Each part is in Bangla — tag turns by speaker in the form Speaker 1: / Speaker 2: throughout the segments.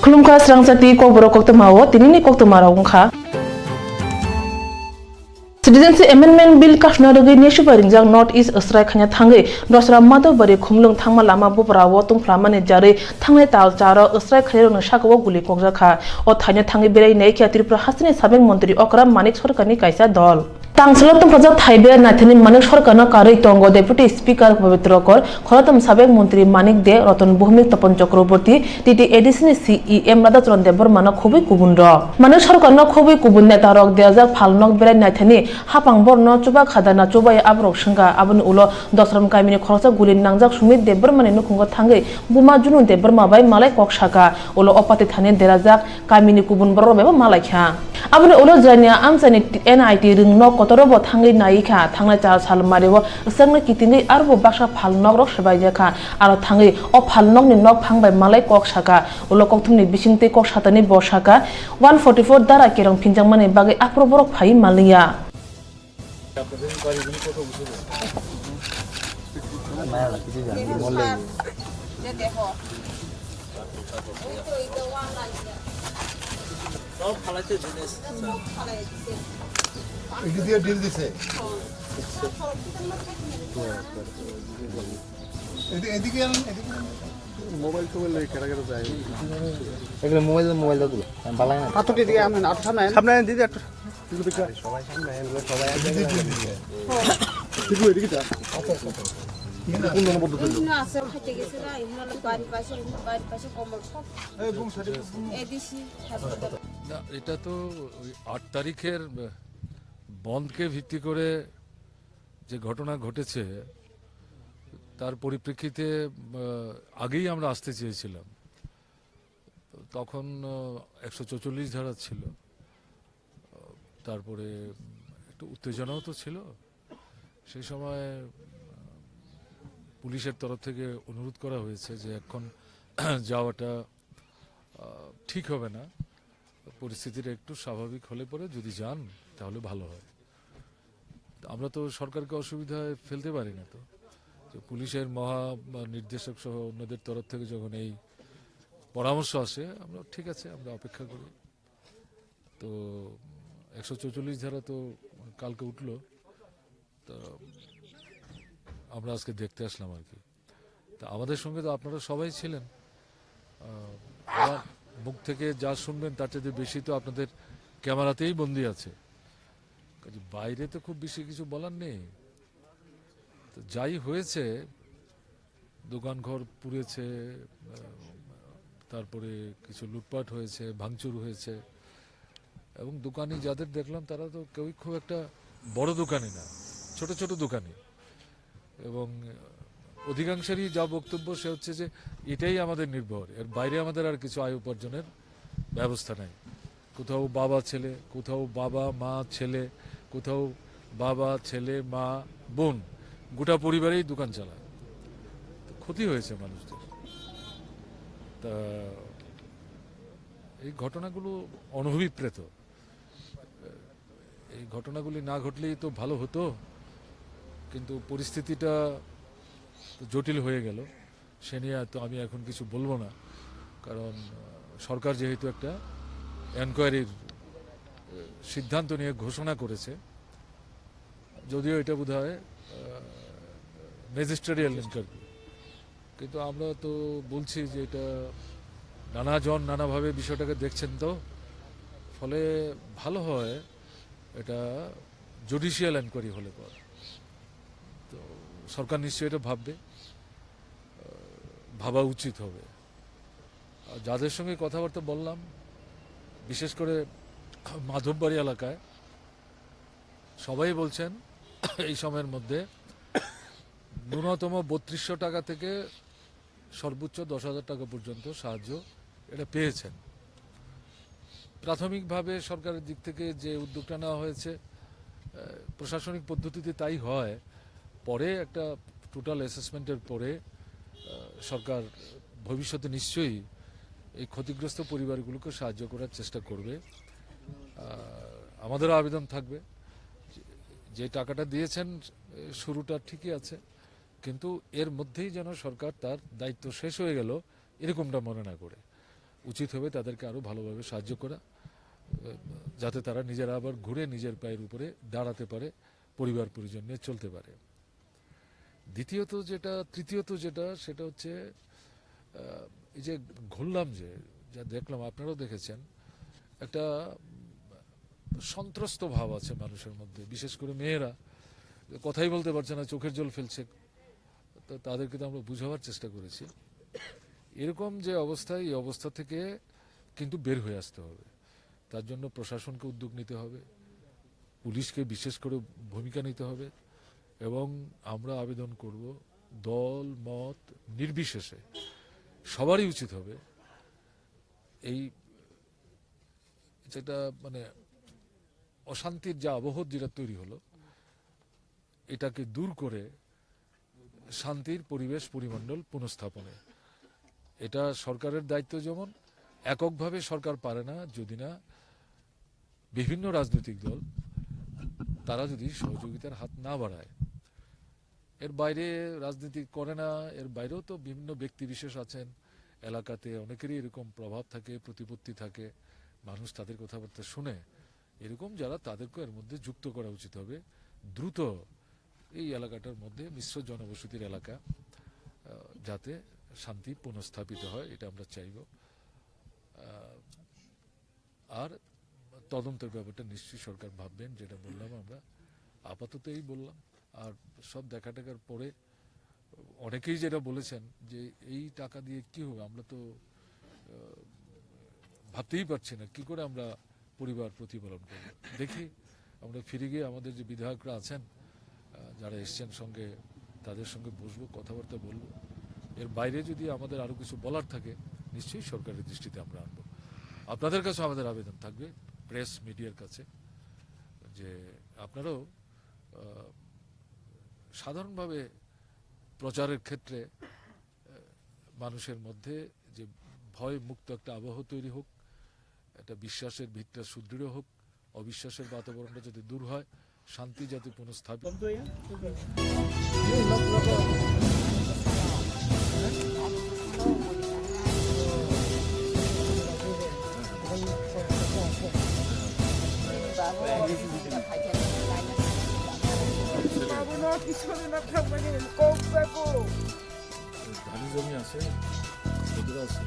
Speaker 1: Khulumkha srangsati kokborok koktamawo tinini koktomarok ongkha. Citizenship Amendment Bill kashnadagi neshubaringjak North East Asrai khanya thangai dosra madobari khumlung thangma lama buprawo tungflamani jare thangnai tal charo Asrai khairong sakawo guli kokjakha o thanya thangai berai nei kya Tripura hasini sabek mantri Okram Manik Sarkarni kaisa dol Tangsil tungfajak thaibe nathini Manik Sarkarna karai tongo Deputy Speaker Pavitra Kor kholatam sabek mantri Manik De Ratan Bhumik Tapan Chakraborty TT ADC CEM Radachron Debormana khubai kubun ro Manik Sarkarna khubai kubun netarok dejak phalnok berai nathini hapang borno chuba khadana chubaya abrok shinga aboni ulo dosram kaimini khorsa gulin nangjak sumit debrmani nukungo thangai buma junun debrma bai malai kokshaka ulo opati thane derajak kaimini kubun borro beba malai kha aboni ulo jania amsani NIT ringno kotorobo thangai naikha thangnai char sal marewo sangna kitingai arbo baksa phalnok rok sabaijaka aro thangai o phalnok ni nok phangbai malai kokshaka ulo kokthumni bisingte koksatani bosaka 144 dara kerong phinjangmani bagai aproborok phai maliya
Speaker 2: mobile টোবাইল কেরা কেরা যায় এগুলো মোবাইল দাও তুলো আমি বালাই না আতো কি দিকে আমরা আতো সামনে দিদি একটু সবাই সামনে এগুলো সবাই দিদি দিদি এদিকে যা কোন নম্বর পদ্ধতি না আছে খাইতে গেছে না ইহনাল বাড়ি পাশে কমল সব এই বুম সাথে এডিসি
Speaker 3: না এটা তো 8 তারিখের বন্ধকে ভিত্তি করে যে ঘটনা ঘটেছে তার পরিপ্রেক্ষিতে আগেই আমরা আসতে চেয়েছিলাম তখন 144 ধারা ছিল তারপরে একটু উত্তেজনাও তো ছিল সেই সময় পুলিশের তরফ থেকে অনুরোধ করা হয়েছে যে এখন যাওয়াটা ঠিক হবে না পরিস্থিতিটা একটু স্বাভাবিক হলে পরে যদি যান তাহলে ভালো হয় আমরা তো সরকারকে অসুবিধায় ফেলতে পারি না তো পুলিশের মহা নির্দেশক সহ অন্যদের তরফ থেকে যখন এই পরামর্শ আসে আমরা ঠিক আছে আমরা অপেক্ষা করি তো 144 ধারা তো কালকে উঠলো তো আমরা আজকে দেখতে আসলাম আর কি তা আমাদের সঙ্গে তো আপনারা সবাই ছিলেন আমার মুখ থেকে যা শুনবেন তার চেয়ে বেশি তো আপনাদের ক্যামেরাতেই বন্দী আছে বাইরে তো খুব বেশি কিছু বলার নেই যাই হয়েছে দোকানঘর পুড়েছে তারপরে কিছু লুটপাট হয়েছে ভাঙচুর হয়েছে এবং দোকানি যাদের দেখলাম তারা তো কেউই খুব একটা বড় দোকানি না ছোট ছোট দোকানি এবং অধিকাংশেরই যা বক্তব্য সে হচ্ছে যে এটাই আমাদের নির্ভর এর বাইরে আমাদের আর কিছু আয় উপার্জনের ব্যবস্থা নাই কোথাও বাবা ছেলে কোথাও বাবা মা ছেলে কোথাও বাবা ছেলে মা বোন গোটা পরিবারেই দোকান চালায় ক্ষতি হয়েছে মানুষদের তা এই ঘটনাগুলো অনভিপ্রেত এই ঘটনাগুলি না ঘটলেই তো ভালো হতো কিন্তু পরিস্থিতিটা জটিল হয়ে গেল সে নিয়ে তো আমি এখন কিছু বলবো না কারণ সরকার যেহেতু একটা এনকোয়ারির সিদ্ধান্ত নিয়ে ঘোষণা করেছে যদিও এটা বোধহয় ম্যাজিস্ট্রেরিয়াল ইনকোয়ারি কিন্তু আমরা তো বলছি যে এটা নানাজন নানাভাবে বিষয়টাকে দেখছেন তো ফলে ভালো হয় এটা জুডিশিয়াল এনকোয়ারি হলে পর তো সরকার নিশ্চয়ই এটা ভাবা উচিত হবে আর যাদের সঙ্গে কথাবার্তা বললাম বিশেষ করে মাধববাড়ি এলাকায় সবাই বলছেন এই সময়ের মধ্যে ন্যূনতম 3200 টাকা থেকে সর্বোচ্চ 10,000 টাকা পর্যন্ত সাহায্য এটা পেয়েছেন প্রাথমিকভাবে সরকারের দিক থেকে যে উদ্যোগটা নেওয়া হয়েছে প্রশাসনিক পদ্ধতিতে তাই হয় পরে একটা টোটাল অ্যাসেসমেন্টের পরে সরকার ভবিষ্যতে নিশ্চয়ই এই ক্ষতিগ্রস্ত পরিবারগুলোকে সাহায্য করার চেষ্টা করবে আমাদেরও আবেদন থাকবে যে টাকাটা দিয়েছেন শুরুটা ঠিকই আছে কিন্তু এর মধ্যেই যেন সরকার তার দায়িত্ব শেষ হয়ে গেল এরকমটা মনে না করে উচিত হবে তাদেরকে আরও ভালোভাবে সাহায্য করা, যাতে তারা নিজেরা আবার ঘুরে নিজের পায়ের উপরে দাঁড়াতে পারে, পরিবার পরিজন নিয়ে চলতে পারে। তৃতীয়ত যেটা সেটা হচ্ছে এই যে ঘুরলাম, যা দেখলাম, আপনারাও দেখেছেন, একটা সন্ত্রস্ত ভাব আছে মানুষের মধ্যে, বিশেষ করে মেয়েরা কথাই বলতে পারছে না, চোখের জল ফেলছে। তো তাদেরকে তো আমরা বুঝাবার চেষ্টা করেছি। এরকম যে অবস্থা, এই অবস্থা থেকে কিন্তু বের হয়ে আসতে হবে। তার জন্য প্রশাসনকে উদ্যোগ নিতে হবে, পুলিশকে বিশেষ করে ভূমিকা নিতে হবে, এবং আমরা আবেদন করব দল মত নির্বিশেষে সবারই উচিত হবে এই যেটা মানে অশান্তির যে আবহ যেটা তৈরি হলো, এটাকে দূর করে শান্তির পরিবেশ পরিমণ্ডল পুনঃস্থাপনে। এটা সরকারের দায়িত্ব, যেমন এককভাবে সরকার পারে না যদি না বিভিন্ন রাজনৈতিক দল তারা যদি সহযোগিতার হাত না বাড়ায়। এর বাইরে রাজনীতি করে না, এর বাইরেও তো বিভিন্ন ব্যক্তি বিশেষ আছেন এলাকাতে, অনেকেরই এরকম প্রভাব থাকে, প্রতিপত্তি থাকে, মানুষ তাদের কথাবার্তা শুনে। এরকম যারা, তাদেরকে এর মধ্যে যুক্ত করা উচিত হবে দ্রুত। এই এলাকাটার মধ্যে মিশ্র জনবসতির এলাকা, যাতে শান্তি পুনঃস্থাপিত হয়, এটা আমরা চাইব। আর তদন্তের ব্যাপারটা নিশ্চয়ই সরকার ভাববেন, যেটা বললাম আমরা, আপাতত এই বললাম। আর সব দেখা টাকার পরে অনেকেই যেটা বলেছেন যে এই টাকা দিয়ে কি হবে, আমরা তো ভাবতেই পারছি না কি করে আমরা পরিবার প্রতিপালন করব। দেখি আমরা ফিরে গিয়ে আমাদের যে বিধায়করা আছেন, যারা এসছেন সঙ্গে, তাদের সঙ্গে বসবো, কথাবার্তা বলবো। এর বাইরে যদি আমাদের আরও কিছু বলার থাকে, নিশ্চয়ই সরকারের দৃষ্টিতে আমরা আনবো। আপনাদের কাছে আমাদের আবেদন থাকবে, প্রেস মিডিয়ার কাছে, যে আপনারাও সাধারণভাবে প্রচারের ক্ষেত্রে মানুষের মধ্যে যে ভয় মুক্ত একটা আবহ তৈরি হোক, একটা বিশ্বাসের ভিতটা সুদৃঢ় হোক, অবিশ্বাসের বাতাবরণটা যাতে দূর হয়, শান্তি যাতে পুনঃস্থাপিত। ধানি জমি আছে, সেগুলো আছে।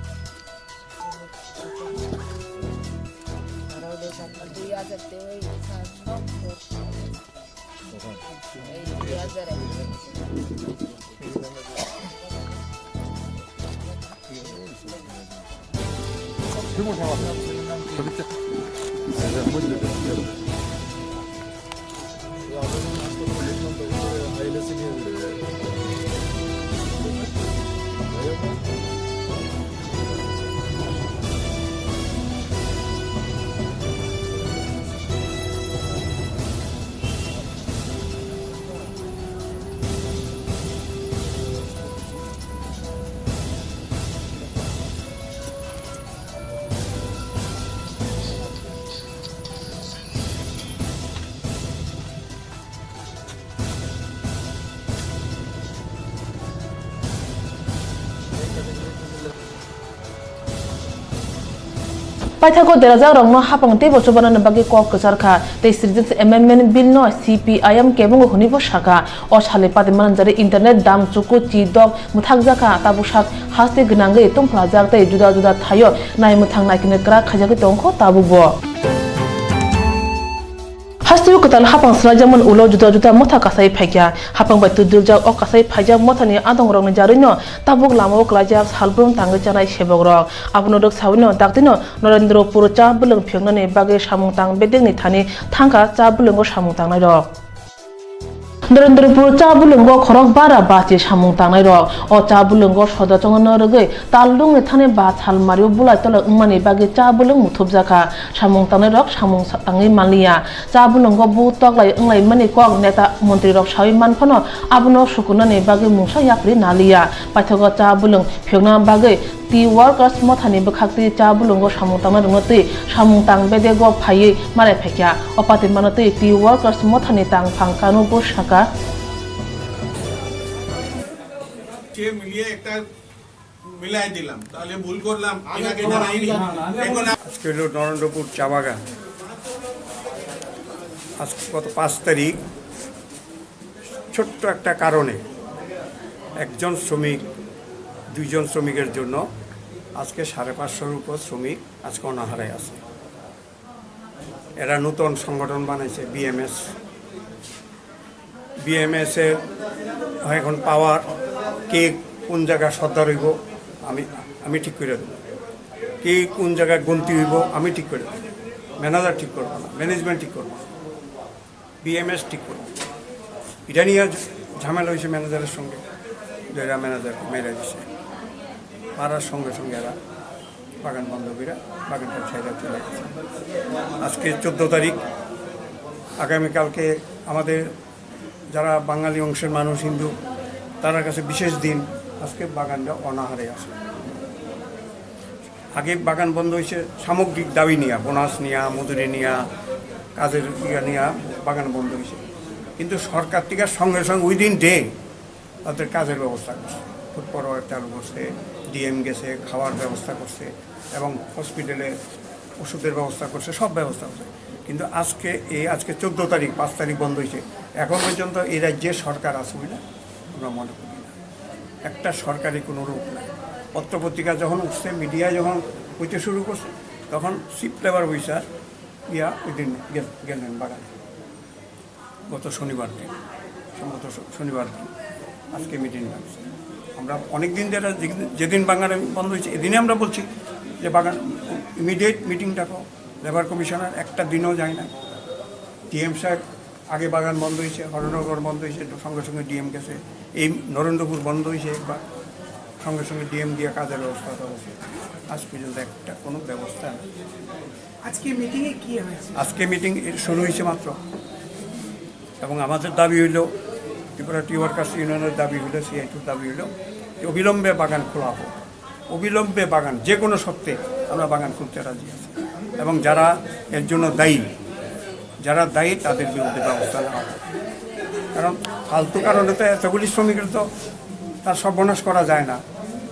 Speaker 1: Paithago deraja rongno hapang te bochobana nabagi kok kesarkha te sirjit amendment bill no CPIM kebong hunibo shaka o sale padiman jare internet dam chuku chi dog muthakjaka tabusak haste gnangai tongplajak te juda juda thayo nai muthang naikine kra khajaki tongkho tabubo Hastu ketal hapang selajaman ulo juta-juta motha kasai phaikya hapang bai tuduljak o kasai phaijak mothani adong rong ni jarino tabuk lamo klajak salbrum tangai janai sebok rok abno dok sawino daktino Narendrapur cha bulung phyengnani bage samung tang bedeng ni thani thangka cha bulungo samung tangnai rok Narendrapur cha bulungo khorok bara bachi samung tangnai rok o cha bulungo soda chongno rogei talung ni thani ba sal mario bulai tolo ngmani bage cha bulung muthupjaka samung tangnai rok samung tangi manliya cha bulungo bu toklai nglai mani kok neta mantri rok sawi manphono abno sukunani bage mungsa yakri naliya paithago cha bulung phyengna bage tea workers mothani bkhakti cha bulungo samung tangnai rongti samung tang bedego phaiye mare phekya opati manati tea workers mothani tang phangkanu bushaka
Speaker 4: মিলিয়ে একটা মিলাই দিলাম, তাহলে ভুল করলাম এনাকে জানাইনি। এখন
Speaker 5: আজকে হলো নরেন্দ্রপুর চা বাগান। আজকে গত 5 তারিখ ছোট্ট একটা কারণে একজন শ্রমিক 2জন শ্রমিকের জন্য আজকে 550-র উপর শ্রমিক আজকে অনাহারে আছে। এরা নতুন সংগঠন বানাইছে বিএমএসের এখন পাওয়ার কে কোন জায়গায় সর্দার হইব আমি ঠিক করে দেবো, কে কোন জায়গায় গন্তি হইব আমি ঠিক করে দেবো। ম্যানেজার ঠিক করবো না, ম্যানেজমেন্ট ঠিক করবো না, বিএমএস ঠিক করবো। এটা নিয়ে ঝামেলা হয়েছে ম্যানেজারের সঙ্গে, যারা ম্যানেজার মেরে দিছে পাড়ার সঙ্গে সঙ্গে এরা বাগান বান্ধবীরা বাগানটা ছেড়ে চলে গেছে। আজকে 14 তারিখ, আগামীকালকে আমাদের যারা বাঙালি অংশের মানুষ হিন্দু তার কাছে বিশেষ দিন। আজকে বাগানটা অনাহারে আছে। আগে বাগান বন্ধ হয়েছে সামগ্রিক দাবি নিয়ে, বোনাস নিয়ে, মজুরি নিয়ে, কাজের নিয়ে বাগান বন্ধ হয়েছে। কিন্তু সরকার থেকে সঙ্গে সঙ্গে উইদিন ডে তাদের কাজের ব্যবস্থা করছে, ফুড ফরওয়ার্ড চালু করছে, ডিএম গেছে, খাওয়ার ব্যবস্থা করছে এবং হসপিটালে ওষুধের ব্যবস্থা করছে, সব ব্যবস্থা করছে। কিন্তু আজকে 14 তারিখ, 5 তারিখ বন্ধ হয়েছে। এখন পর্যন্ত এই রাজ্যে সরকার আছে বলে আমরা মনে করি না। একটা সরকারি কোনো রূপ নাই। পত্রপত্রিকা যখন উঠছে, মিডিয়ায় যখন হইতে শুরু করছে, তখন চিফ লেবার অফিসার ওই দিন গেলেন বাগানে গত শনিবার দিন, সম্ভবত শনিবার দিন আজকে মিটিং লাগছে। আমরা অনেক দিন ধরে যেদিন বাগানে বন্ধ হয়েছে এদিনে আমরা বলছি যে বাগান ইমিডিয়েট মিটিং ডাকো। লেবার কমিশনার একটা দিনও যায় না। ডিএম সাহেব আগে বাগান বন্ধ হয়েছে, হরনগর বন্ধ হয়েছে, সঙ্গে সঙ্গে ডিএম গেছে। এই নরেন্দ্রপুর বন্ধ হয়েছে একবার, সঙ্গে সঙ্গে ডিএম দিয়ে কাজের ব্যবস্থা হয়েছে। আজ পর্যন্ত একটা কোনো ব্যবস্থা নেই।
Speaker 6: আজকে মিটিংয়ে কি হয়েছে?
Speaker 5: আজকে মিটিং শুরু হয়েছে মাত্র, এবং আমাদের দাবি হইল, ত্রিপুরা টি ওয়ার্কার্স ইউনিয়নের দাবি হইল, সিআইটির দাবি হইল যে অবিলম্বে বাগান খোলা হোক। অবিলম্বে বাগান, যে কোনো সত্ত্বে আমরা বাগান খুলতে রাজি আছি, এবং যারা এর জন্য দায়ী তাদের বিরুদ্ধে ব্যবস্থা নেওয়া হবে। কারণ ফালতু কারণে তো এতগুলি শ্রমিকের তো তার সর্বনাশ করা যায় না।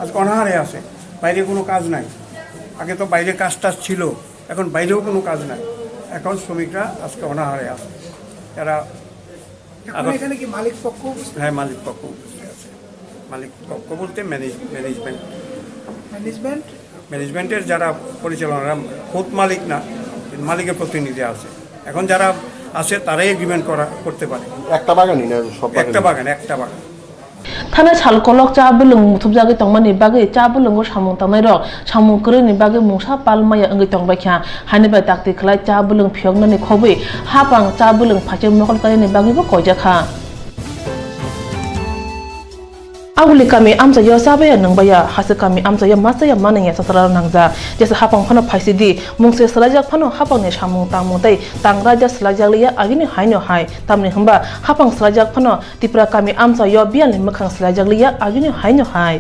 Speaker 5: আজকে অনাহারে আছে, বাইরে কোনো কাজ নাই। আগে তো বাইরে কাজ ছিল, এখন বাইরেও কোনো কাজ নাই। এখন শ্রমিকরা আজকে অনাহারে আছে। এরা
Speaker 6: এখানে কি মালিক পক্ষ?
Speaker 5: হ্যাঁ, মালিক পক্ষ উপস্থিত আছে। মালিক পক্ষ বলতে ম্যানেজমেন্টের যারা পরিচালনা, খোদ মালিক না, মালিকের প্রতিনিধি আছে। এখন যারা আছে তারাই এগ্রিমেন্ট করতে পারে।
Speaker 2: একটা বাগানই না, সব
Speaker 5: একটা বাগান।
Speaker 1: थाना छालकलक चा बुलुंग मुथुब जागे तंगमानि बागे चा बुलुंगो सामुं तंगनाय रok सामुं koroni बागे mungsa palmaya अंगै तंगबाय ख्या हानि बाय takti khlai चा बुलुंग phiyognani khobui hapang चा बुलुंग phache mokol kalini बागे bo koijakha Aguli kami amsa yo sabaya nangbaya hase kami amsa yo masaya mananya sasara nangza jesa hapang phano phaisidi mungse salajak phano hapang ne samung tangmung dai tangraja salajak liya agini haino hai tamni hamba hapang salajak phano tipra kami amsa yo bian limakhang salajak liya agini haino hai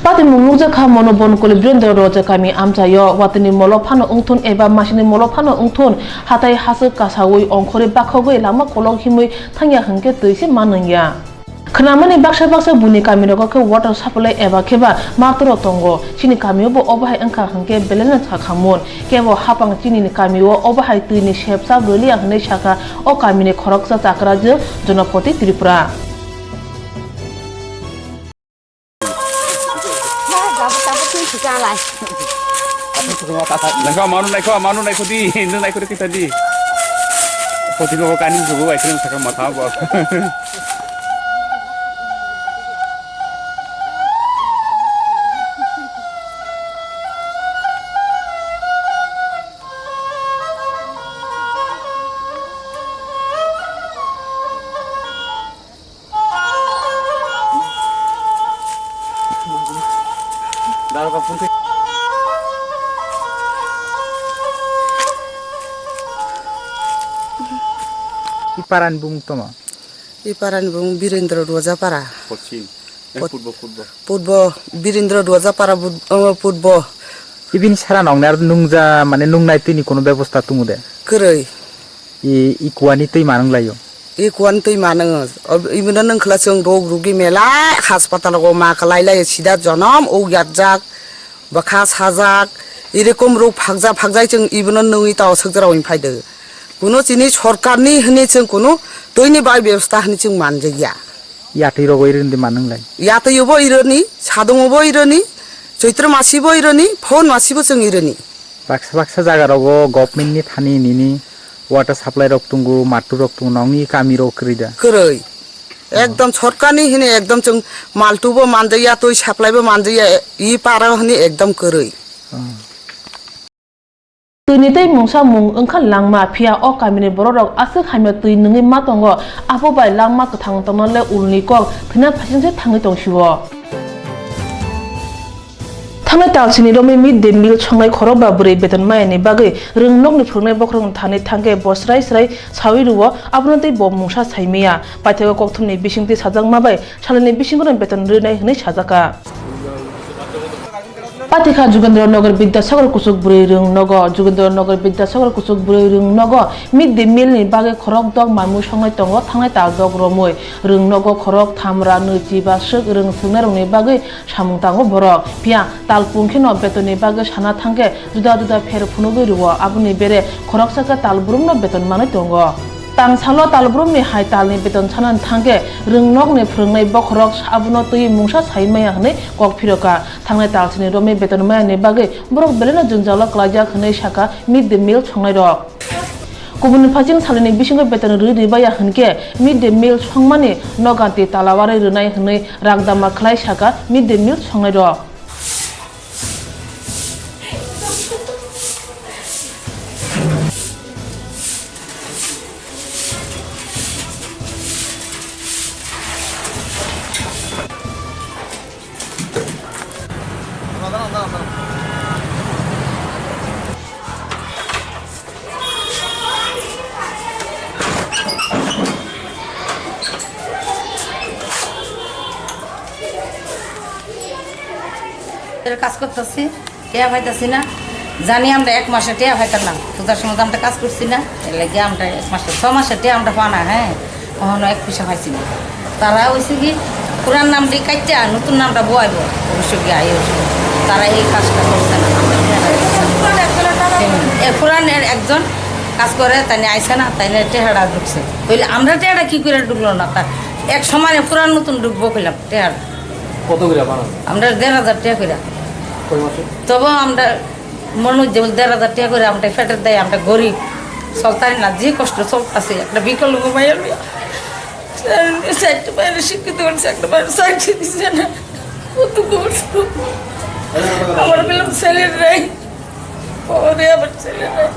Speaker 1: Pati mungja kha monobon koli brenda roja kami amsa yo watini molo phano ungthun eba masini molo phano ungthun hatai hasu kasawi ongkhore bakhogoi lama kolok himui thangya hangke tuisi mananya Khnamani baksa buni kami rok ke water supply eba kheba matro tongo chini kami bo obahai angka hangke belena thakhamon kebo hapang chini ni kami o obahai tuini shepsa roli angne shaka o kami ni khoroksa chakra je Jonapati Tripura
Speaker 7: Manu naik kudi, ini naik kudi kita di. Poti ko kanin sugu, ay kini sakang mata bo. Dalam kapur ke?
Speaker 6: Iparan bung toma.
Speaker 8: Iparan bung Birendra Dwaja para.
Speaker 7: Pochin.
Speaker 8: Purbo Birendra Dwaja para purbo.
Speaker 6: Ibin saran ong nar nungja mane nungnai tini kono bebosta tumude.
Speaker 8: Kerei.
Speaker 6: Ikuani tei manang layo.
Speaker 8: এই কোয়ান তুই মানো ইমন নং খলা जों রোগ রোগী মেলা হাসপাতালাव मा খালাইলাই সিদা জনম ও ইয়াজাক বা খাস হাজাক এরকম রোগ ফাগজাই जों ইমন নই তাও সগরাव ফাইদো কোনো জিনিস সরকারনি হনে जों কোনো তৈনি বাই ব্যবস্থা হনে जों মানজাইয়া
Speaker 6: ইয়াতেই রগ ইরেন্দি মানংলাই
Speaker 8: ইয়াতैबो इरोनि सादङबो इरोनि चैत्र मासिबो इरोनि फौन मासिबो जों इरोनि
Speaker 6: बाक्सा जागा रग गभर्नमेन्टनि थानि निनि वाटार साप्लाइ रग तुंगु माटु रग तुंगु नंनि कामि रग क्रिदा
Speaker 8: कोरै एकदम सरकारनि हने एकदम जों मालटुबो मानजाया तै साप्लाइबो मानजाया इ पारा हने एकदम कोरै
Speaker 1: Tuni tei mungsa mung engkhan langma pia o kamini borok asuk hamya tui nungi matongo apo bai langma kathang tongno le ulni kok thina phasingse thangi tongsiwo Thangai talsini romi mid day meal chongai khorok ba buri beton mayani bagai ringnok ni phungnai bokrong thani thangke bosrai srai sawi ruwo abno tei bo mungsa saimia paithego kokthumni bisingti sajang mabai salani bisingro beton rinai hne sajaka Patika Jugendranagar Bidyasagar kusuk buri rung nogo Jugendranagar Bidyasagar kusuk buri rung nogo mid day meal ni bagai khorok dog mamu songai tongo thangai tal dog romoi rung nogo khorok thamra nuji ba suk rung sungnai rung ni bagai samung tango borok pia tal pungkhino beton ni bagai sana thangke juda pher phunugi ruwo abuni bere khorok saka tal burumno beton manai tongo Tang salo talbrum ni hai tal ni beton sanan thangke ringnok ni phrengnai bokrok abuno tui mungsa saimaya hne kok phiroka thangnai talsini romi beton maya ni bagai borok belena junjalo klaja hne saka mid day meal chongnai rok Kubun phajing salini bisingo beton ribaya hne mid day meal chongmani noganti talawari rinai hne ragdama khlai saka mid day meal chongnai rok
Speaker 9: কাজ করতেছি টিয়া পাইতেছি না জানি আমরা এক মাসে টিয়া পাইতাম পূজার সময় আমরা কাজ করছি না এর লাগে আমরা এক মাসে 6 মাসে টিয়া আমরা পানা হ্যাঁ কখনো এক পয়সা পাইছি না তারা হয়েছে কি পুরান নামটি কাটটা নতুন নামটা বয়াইব অবশ্যই গিয়ে আই তারা এই কাজটা করছে না পুরানের একজন কাজ করে তাই আইসে না তাই টেহারা ঢুকছে বলে আমরা টেহারা কি করে ঢুকলো না তার এক সময় পুরান নতুন ঢুকবো কইলাম টেহারা
Speaker 2: কত করে বানান
Speaker 9: আমরা 1500 টাকা করে তবে আমরা মনে হচ্ছে 1500 টাকা করে আমরা ফেটের দেয় আমরা গরিব চলতারি না যে কষ্ট চলতেছে একটা বিকল্প মায়ের একটা বাইরে শিক্ষিত করছে একটা বাইরে চাকরি দিচ্ছে না কত কষ্ট আমার পেলাম ছেলের নাই পরে আবার ছেলে নাই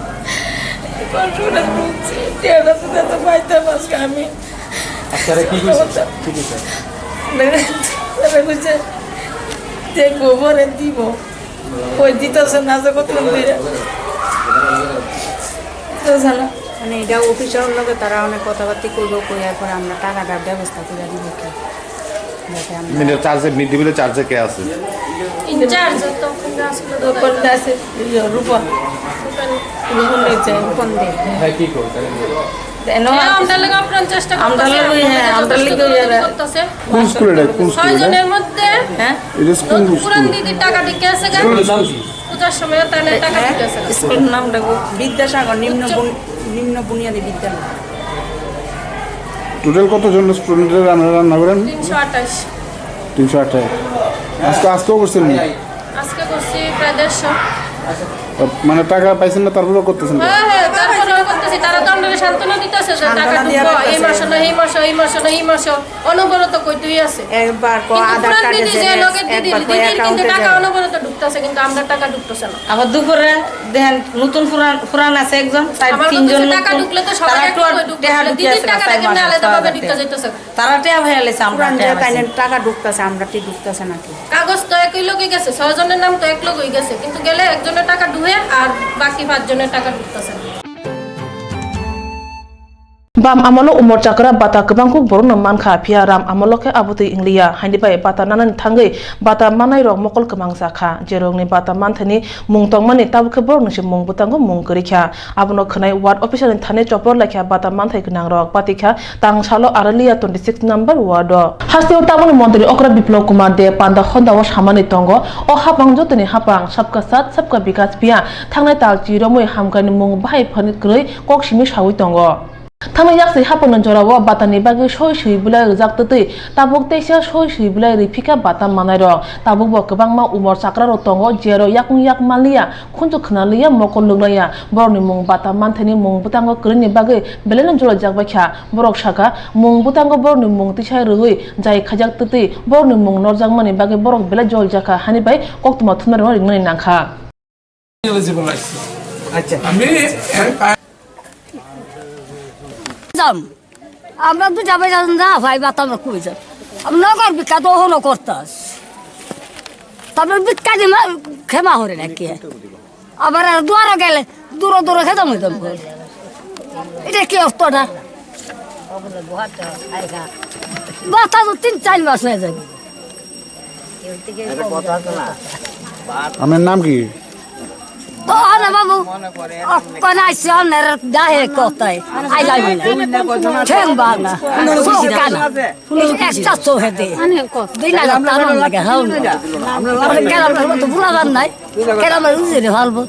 Speaker 9: কষ্টটা ঢুকছে টেয়াটা তো পাইতাম আজকে আমি বুঝছে যে গোবরে দিব ওই দিতেছে না যে কত
Speaker 10: মানে এটা অফিসের লোকে তারা অনেক কথাবার্তা করবো কইয়ার পরে আমরা টাকাটার ব্যবস্থা করে দিব
Speaker 2: চার্জে মিড ডে মিলের চার্জে কে আছে
Speaker 10: ইনচার্জ তখন আসলে
Speaker 9: দোকান আছে রূপন রূপন নিচে
Speaker 10: কোন দিন
Speaker 2: হ্যাঁ কি করতে
Speaker 10: আমরা লাগা আপনার চেষ্টা
Speaker 9: আমরা লাগি হ্যাঁ আমরা লাগি
Speaker 10: করতেছে
Speaker 2: কোন স্কুলে কোন স্কুলে
Speaker 10: 6 জনের মধ্যে
Speaker 9: হ্যাঁ
Speaker 2: এটা স্কুল
Speaker 10: পুরান দিদি টাকা দিকে আছে গা পূজার সময় তাহলে টাকা দিতে আছে
Speaker 9: স্কুল নাম ডাকো
Speaker 10: বিদ্যাসাগর নিম্ন বুনিয়াদী বিদ্যালয়
Speaker 2: টোটাল কতজন স্টুডেন্টের রান্না করেন
Speaker 10: 328
Speaker 2: 328 আজকেও করছেন
Speaker 10: আজকে করছি প্রায় 150
Speaker 2: মানে টাকা পাইছেন না তারপরেও করতেছেন
Speaker 10: হ্যাঁ তারপরেও করতেছি তারা তো আমাদের সান্ত্বনা দিতেছে যে টাকা ঢুকবো এই মাসে না এই মাসে এই মাসে না এই মাসে অনবরত কইতেই আছে
Speaker 8: একবার
Speaker 10: আধার কার্ডে যে লোকের দিদির কিন্তু টাকা অনবরত ঢুকতেছে কিন্তু আমরা টাকা ঢুকতেছে না
Speaker 9: আবার দুপুরে দেখেন নতুন পুরান আছে একজন তিনজন
Speaker 10: টাকা ঢুকলে তো সবাই একটু দিদির টাকাটা কেমনে আলাদা ভাবে ঢুকতে যাইতেছে
Speaker 9: তারা টিয়া ভাই আলেছে আমরা
Speaker 10: টাকা ঢুকতেছে আমরা টি ঢুকতেছে নাকি কাগজ তো একই লোকই গেছে 6 জনের নাম তো এক লোকই গেছে কিন্তু গেলে একজনের টাকা ঢুকে আর বাকি 5 জনের টাকা ঢুকতেছে
Speaker 1: Bam amalo umor cakra bata kebangku borno manka pia ram amalo ke abuti inglia haini bai bata nanan thangai bata manai rok mokol kemang sakha jerong ni bata manthani mungtong mani tabu ke borno se mung butango mung kerikha abono khnai ward officer ni thane chopor lakha bata manthai gnang rok patikha tang salo aralia 26 number ward hasteo tabuni mantri okra biplop kumar de panda khonda wa samani tongo o hapang jotoni hapang sabka sat sabka bikas pia thangnai tal chiromoi hamkani mung bahai phani kroi kok simi sawi tongo Thamai yaksi haponan jorawo batani bagi soi sui bulai rejak tei tabuk tesia soi sui bulai rifika bata manai rok tabuk bo kebangma umor sakra ro tongo jero yakung yak malia khunju khnalia mokol lunglaya borni mung bata manthani mung butango krini bagi belenan jora jak bakha borok saka mung butango borni mung tisai rui jai khajak tei borni mung norjak mani bagi borok bela jol jaka hani bai koktuma thumar ro ringmani nangkha
Speaker 11: আমরা তো যাবে না ভাই বাতা আমরা কই যাব আমরা নগর বিখ্যাত হলো করতাস তারপর বিখ্যাত ক্ষমা হরে নাকি আবার দুয়ারে গেলে দূর দূর খেতাম হইতাম এটা কি অবস্থাটা বাতা তো 3-4 মাস হয়ে যাবে
Speaker 2: আমার নাম কি
Speaker 11: Ana babu, kana sioner dahe kotai, ai lai mina. Chembana, kana. Ekta sohede. Dina la taron lage haun. Amra kera to bula ban nai. Kera ma uzire halbo.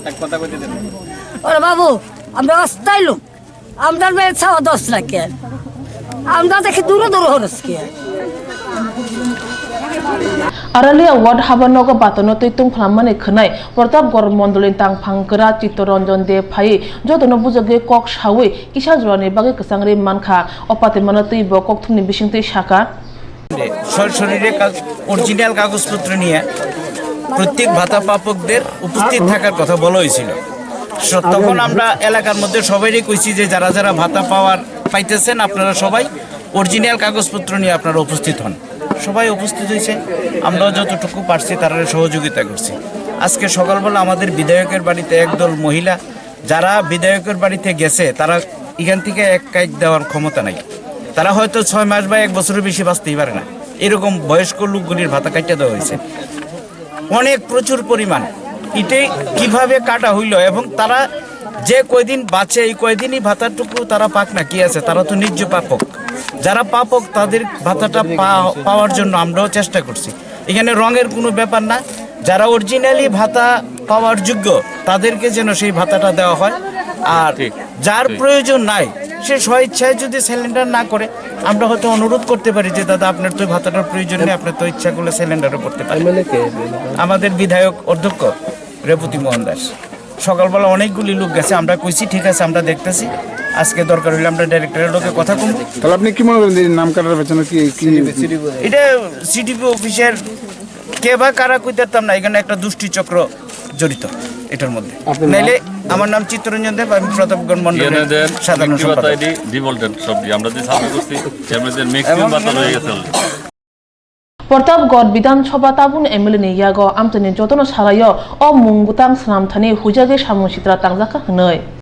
Speaker 7: এক কথা কইতে দেন
Speaker 11: Ora babu, আমরা স্টাইলু। আমরা মে 10 লাখ কে। আমরা দেখি দূর দূর হরস কে।
Speaker 1: Aralia ward habanogo batono teitung phlamani khnai Pratap Gor Mondolin tang phangkra Chittoranjan de phai jotono bujage kok sawi kisa jorani bagi kesangri mankha opate manatei bo kokthumni bisingtei saka
Speaker 12: সরশরীরে অরিজিনাল কাগজপত্র নিয়ে প্রত্যেক ভাতা প্রাপকদের উপস্থিত থাকার কথা বলা হয়েছিল তখন আমরা এলাকার মধ্যে সবাইই কইছি যে যারা যারা ভাতা পাইতেছেন আপনারা সবাই অরিজিনাল কাগজপত্র নিয়ে আপনারা উপস্থিত হন সবাই উপস্থিত হয়েছে আমরাও যতটুকু পারছি তারা সহযোগিতা করছি আজকে সকালবেলা আমাদের বিধায়কের বাড়িতে একদল মহিলা যারা বিধায়কের বাড়িতে গেছে তারা এখান থেকে এক কাইক দেওয়ার ক্ষমতা নাই তারা হয়তো 6 মাস বা 1 বছরের বেশি বাঁচতেই পারে না এরকম বয়স্ক লোকগুলির ভাতা কাটিয়ে দেওয়া হয়েছে অনেক প্রচুর পরিমাণ এটাই কিভাবে কাটা হইল এবং তারা যে কয়দিন বাঁচে এই কয়দিনই ভাতাটুকু তারা পাক না কি আছে তারা তো নিজ প্রাপক যারা প্রাপক তাদের ভাতাটা পাওয়ার জন্য আমরাও চেষ্টা করছি এখানে রঙের কোনো ব্যাপার না যারা অরিজিনালি ভাতা পাওয়ার যোগ্য তাদেরকে যেন সেই ভাতাটা দেওয়া হয় আর যার প্রয়োজন নাই সে স্বেচ্ছায় যদি সিলিন্ডার না করে আমরা হয়তো অনুরোধ করতে পারি যে দাদা আপনার তো ভাতাটার প্রয়োজন নেই আপনি তো ইচ্ছা করলে সিলিন্ডারও করতে পারেন আমাদের বিধায়ক অধ্যক্ষ রেবতী মোহন দাস সকালবেলা অনেকগুলি লোক গেছে আমরা কইছি ঠিক আছে আমরা দেখতেছি আজকে দরকার হলে আমরা ডাইরেক্টরের লোকে কথা কম
Speaker 2: তাহলে আপনি কি মনে করেন নাম কাটার পেছনে কি
Speaker 12: এটা সিডিপি অফিসের কে বা কারা কইতাম না এখানে একটা দুষ্টি চক্র জড়িত এটার মধ্যে নাইলে আমার নাম চিত্তরঞ্জন দেব আমি প্রতাপগড় মন্ডলের সাধারণ সম্পাদক
Speaker 1: Pratapgarh Bidhanasabha tabun MLA ni yago amtani jotono salayo o mungbutang snamthani hujage samung sitra tangjaka hnoi